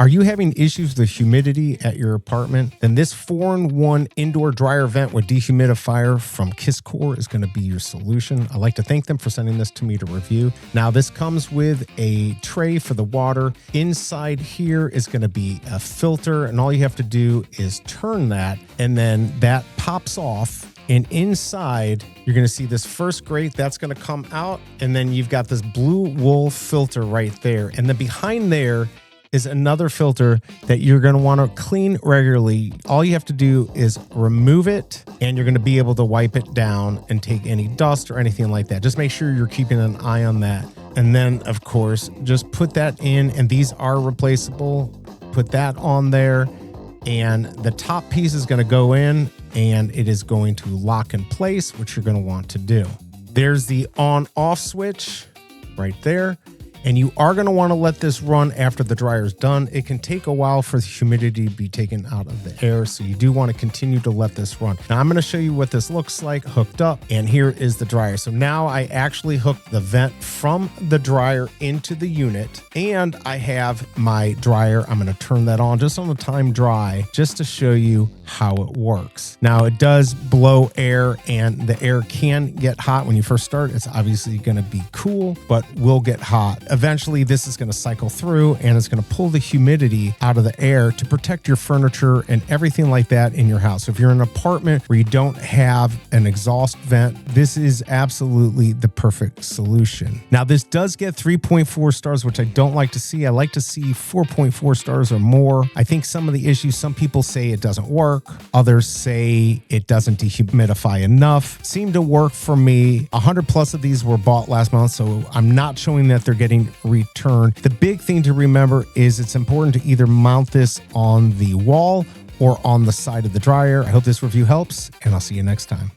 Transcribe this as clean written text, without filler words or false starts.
Are you having issues with humidity at your apartment? Then this 4-in-1 indoor dryer vent with dehumidifier from KissCore is going to be your solution. I'd like to thank them for sending this to me to review. Now, this comes with a tray for the water. Inside here is going to be a filter, and all you have to do is turn that, and then that pops off. And inside, you're going to see this first grate that's going to come out, and then you've got this blue wool filter right there. And then behind there is another filter that you're going to want to clean regularly. All you have to do is remove it, and you're going to be able to wipe it down and take any dust or anything like that. Just make sure you're keeping an eye on that. And then, of course, just put that in, and these are replaceable. Put that on there, and the top piece is going to go in, and it is going to lock in place, which you're going to want to do. There's the on-off switch right there. And you are going to want to let this run after the dryer is done. It can take a while for the humidity to be taken out of the air, so you do want to continue to let this run. Now, I'm going to show you what this looks like hooked up, and here is the dryer. So now I actually hooked the vent from the dryer into the unit, and I have my dryer. I'm going to turn that on just on the time dry, just to show you how it works. Now, it does blow air, and the air can get hot when you first start. It's obviously going to be cool, but will get hot. Eventually, this is going to cycle through, and it's going to pull the humidity out of the air to protect your furniture and everything like that in your house. So if you're in an apartment where you don't have an exhaust vent, this is absolutely the perfect solution. Now, this does get 3.4 stars, which I don't like to see. I like to see 4.4 stars or more. I think some of the issues, some people say it doesn't work. Others say it doesn't dehumidify enough. Seem to work for me. 100 plus of these were bought last month, so I'm not showing that they're getting returned. The big thing to remember is it's important to either mount this on the wall or on the side of the dryer. I hope this review helps, and I'll see you next time.